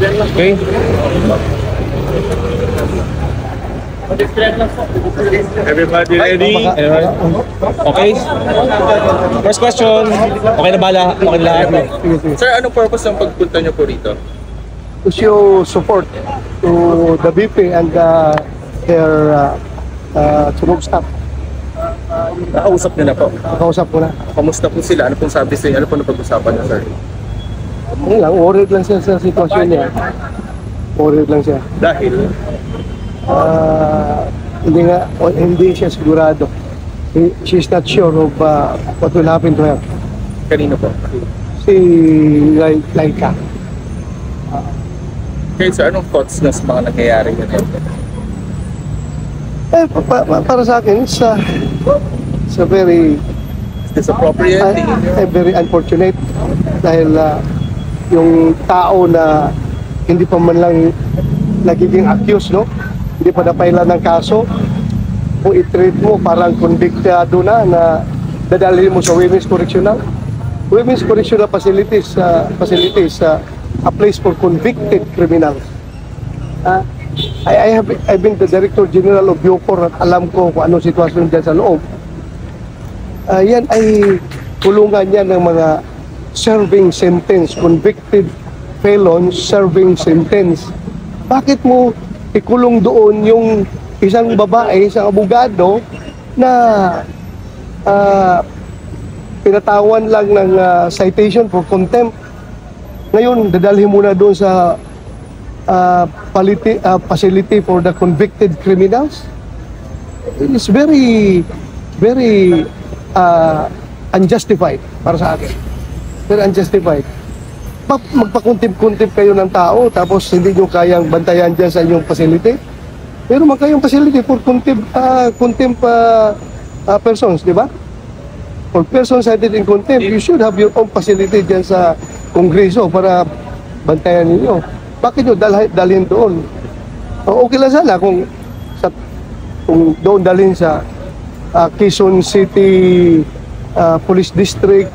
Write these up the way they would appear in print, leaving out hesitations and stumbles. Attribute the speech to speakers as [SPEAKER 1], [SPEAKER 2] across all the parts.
[SPEAKER 1] Okay. Everybody ready? Okay. First question. Okay na bala? Okay na lahat?
[SPEAKER 2] Sir, anong purpose ng pagpunta niyo po rito?
[SPEAKER 3] To show support to the BP and their sunog staff.
[SPEAKER 2] Nakausap niyo na po.
[SPEAKER 3] Nakausap ko na.
[SPEAKER 2] Kamusta po sila? Ano pong sabi sa inyo? Ano pong napag-usapan niyo, sir?
[SPEAKER 3] Ano lang, worried lang siya sa sitwasyon niya. Worried lang siya.
[SPEAKER 2] Dahil?
[SPEAKER 3] Hindi siya sigurado. She's not sure of what will happen to her.
[SPEAKER 2] Kanino po?
[SPEAKER 3] Si Laika.
[SPEAKER 2] Okay, sir, anong thoughts na sa mga nangyayari ngayon?
[SPEAKER 3] Para sa akin, it's a very
[SPEAKER 2] Is this appropriate? Tingin niyo?
[SPEAKER 3] very unfortunate dahil yung tao na hindi pa man lang nagiging accused, no? Hindi pa napailan ng kaso, kung i-treat mo parang convictado na dadalhin mo sa Women's Correctional Facilities, a place for convicted criminals. I've been the Director General of Bucor at alam ko kung anong sitwasyon dyan sa loob. Yan ay kulungan yan ng mga serving sentence, convicted felons serving sentence. Bakit mo ikulong doon yung isang babae, isang abogado na pinatawan lang ng citation for contempt? Ngayon, dadalhin mo na doon sa facility for the convicted criminals. It is very unjustified para sa akin. Very unjustified. Magpakuntip-kuntip kayo ng tao tapos hindi nyo kayang bantayan dyan sa inyong facility. Pero man kayong facility for contempt persons, di ba? For persons cited in contempt, you should have your own facility dyan sa Kongreso para bantayan ninyo. Bakit nyo dalhin doon? Okay lang sana kung doon dalhin sa Quezon City Police District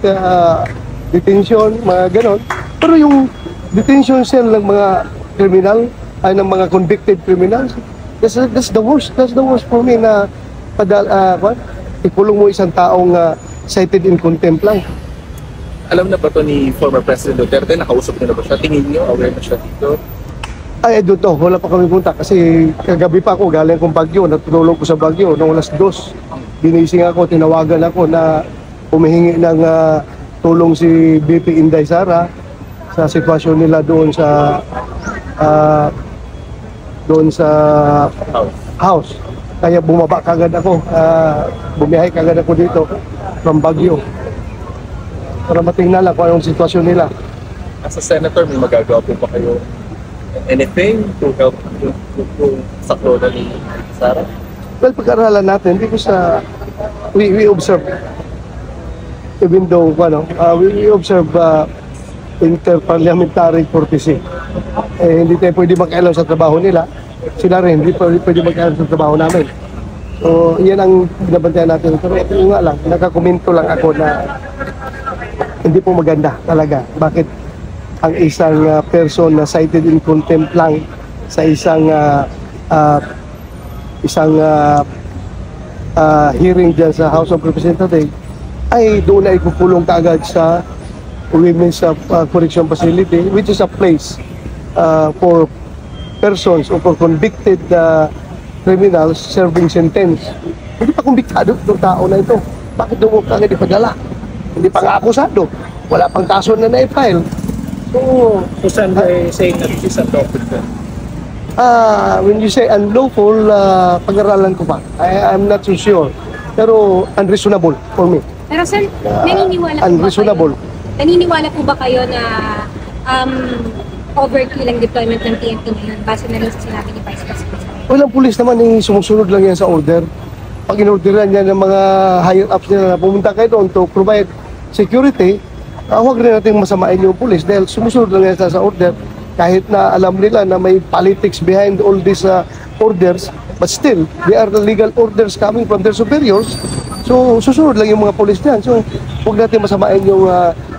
[SPEAKER 3] detention, mga ganon. Pero yung detention cell ng mga criminal, ay ng mga convicted criminals, that's the worst. That's the worst for me na ikulong mo isang taong cited in contempt lang.
[SPEAKER 2] Alam na ba to ni former President Duterte? Nakausap niyo na ba siya? Tingin niyo, aware na siya dito?
[SPEAKER 3] Ay, doon to. Wala pa kami punta kasi kagabi pa ako, galing kong Baguio, natutulog ko sa Baguio noong alas 2. Ginising ako, tinawagan ako na humihingi ng tulong si BP Inday Sara sa sitwasyon nila doon sa house. Kaya bumaba kagad ako, bumiyahe kagad ako dito from Baguio para matingnan lang kung anong sitwasyon nila.
[SPEAKER 2] As a senator, may magagawa po ba kayo anything to help yung saklola ni Sara?
[SPEAKER 3] Well, pag-aralan natin, hindi ko we observe, even though, we observe interparliamentary courtesy. Hindi tayo pwede magkailan sa trabaho nila. Sila rin, hindi pwede magkailan sa trabaho namin. So, yan ang binabantayan natin. Pero yung nga lang, nakakomento lang ako na hindi po maganda talaga. Bakit ang isang person na cited in contempt lang sa isang hearing dyan sa House of Representatives ay doon na ikukulong kaagad sa Women's Correction Facility, which is a place for persons or for convicted criminals serving sentence. Hindi pa kumbiktado itong tao na ito. Bakit doon mo kagad ipadala? Hindi pa nga akusado. Wala pang kaso na na-file.
[SPEAKER 2] So saan ay saying that this is unlawful?
[SPEAKER 3] When you say unlawful, pag-aralan ko pa. I'm not so sure. Pero unreasonable for me.
[SPEAKER 4] Pero sir, naniniwala po ba kayo na overkill ang deployment ng PNP ngayon base na rin sa sinabi ni Vice President?
[SPEAKER 3] Walang pulis naman, sumusunod lang yan sa order. Pag inorderan yan ng mga higher ups nila na pumunta kayo doon to provide security, huwag rin natin masamain yung pulis dahil sumusunod lang yan sa order. Kahit na alam nila na may politics behind all these orders, but still, they are the legal orders coming from their superiors. So, susunod lang yung mga pulis dyan. So, huwag natin masamain yung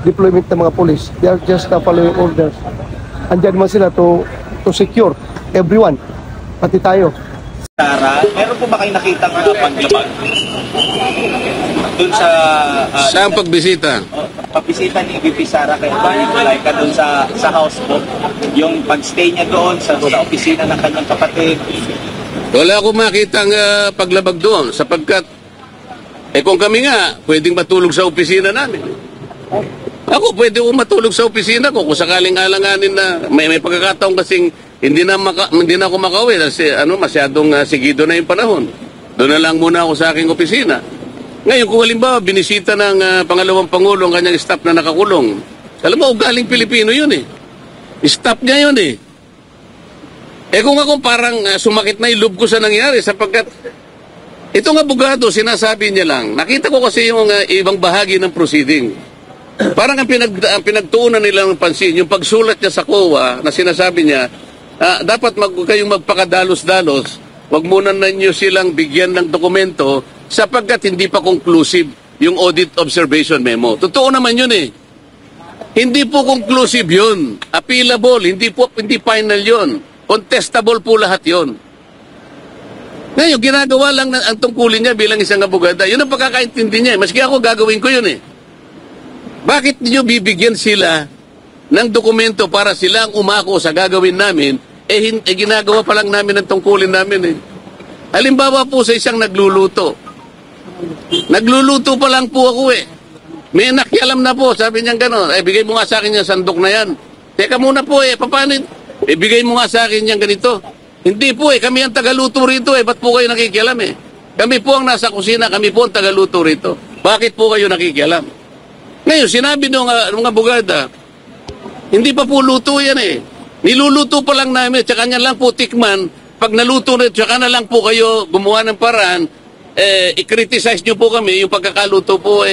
[SPEAKER 3] deployment ng mga pulis. They are just following orders. andyan man sila to secure everyone, pati tayo.
[SPEAKER 5] Sara, meron po ba kayo nakita paglabag? Doon sa
[SPEAKER 6] Saan pagbisita?
[SPEAKER 5] pagbisita ni VP Sara kay Laika doon sa house po, yung pagstay niya doon sa opisina ng kanyang kapatid.
[SPEAKER 6] Wala akong makitang paglabag doon sapagkat kung kami nga pwedeng matulog sa opisina namin. Ako pwede akong matulog sa opisina ko kung sakaling alanganin na may pagkakataon kasing hindi na ako makauwi kasi masyadong sigido na yung panahon. Doon na lang muna ako sa aking opisina. Ngayon kung halimbawa binisita ng pangalawang pangulo ang kanyang staff na nakakulong. Alam mo, ugaling Pilipino yun eh. Staff niya yun eh. Kung ako parang sumakit na yung loob ko sa nangyari sapagkat itong abogado sinasabi niya lang, nakita ko kasi yung ibang bahagi ng proceeding. Parang ang pinagtuunan nila ng pansin, yung pagsulat niya sa COA na sinasabi niya, dapat kayong magpakadalos-dalos, wag muna ninyo silang bigyan ng dokumento sapagkat hindi pa conclusive yung audit observation memo. Totoo naman yun eh. Hindi po conclusive yun. Appealable, hindi final yun. Contestable po lahat yun. Ngayon, ginagawa lang ang tungkulin niya bilang isang abogada. Yun ang pagkakaintindi niya. Maski ako gagawin ko yun eh. Bakit niyo bibigyan sila ng dokumento para sila ang umako sa gagawin namin, ginagawa pa lang namin ang tungkulin namin eh. Halimbawa po sa isang nagluluto. Nagluluto pa lang po ako eh. May nakialam na po, sabi niya gano'n, bigay mo nga sa akin yung sandok na yan. Teka muna po paano? Bigay mo nga sa akin yung ganito. Hindi po kami ang tagaluto rito ba't po kayo nakikialam eh? Kami po ang nasa kusina, kami po ang tagaluto rito. Bakit po kayo nakikialam? Ngayon, sinabi ng mga abogada, hindi pa po luto yan eh. Niluluto pa lang namin, tsaka niya lang po tikman, pag naluto na, tsaka na lang po kayo gumawa ng paraan, i-criticize nyo po kami, yung pagkakaluto po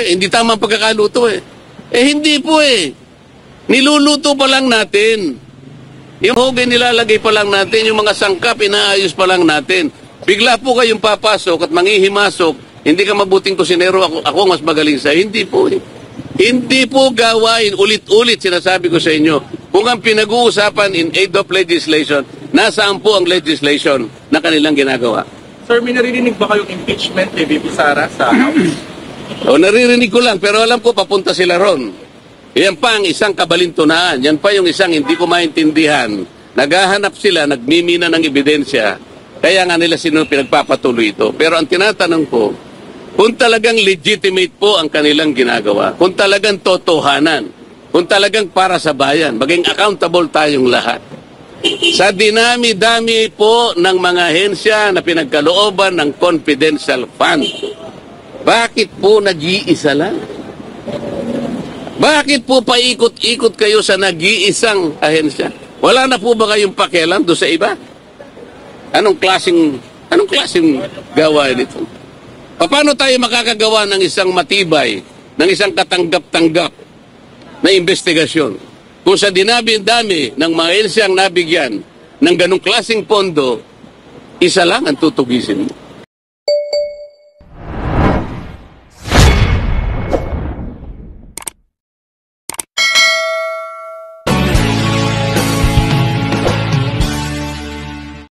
[SPEAKER 6] hindi tamang pagkakaluto hindi po niluluto pa lang natin. Yung hogay nilalagay pa lang natin, yung mga sangkap inaayos pa lang natin. Bigla po kayong papasok at manghihimasok, hindi ka mabuting kusinero, ako mas magaling sa hindi po Hindi po gawain, ulit-ulit sinasabi ko sa inyo, kung ang pinag-uusapan in aid of legislation, nasaan po ang legislation na kanilang ginagawa?
[SPEAKER 2] Sir, may naririnig ba kayong impeachment kay VP Sara sa House?
[SPEAKER 6] Naririnig ko lang, pero alam ko papunta sila ron. Yan pa ang isang kabalintunaan. Yan pa yung isang hindi ko maintindihan. Naghahanap sila, nagmimina ng ebidensya. Kaya nga nila pinagpapatuloy ito. Pero ang tinatanong ko, kung talagang legitimate po ang kanilang ginagawa, kung talagang totohanan, kung talagang para sa bayan, maging accountable tayong lahat. Sa dinami-dami po ng mga ahensya na pinagkalooban ng confidential fund, bakit po nag-iisa lang? Bakit po paikot-ikot kayo sa nag-iisang ahensya? Wala na po ba kayong pakialam doon sa iba? Anong klaseng gawain ito? Paano tayo makakagawa ng isang matibay, ng isang katanggap-tanggap na investigasyon? Kung sa dinabi-dami ng mga ahensyang nabigyan ng ganong klaseng pondo, isa lang ang tutugisin mo.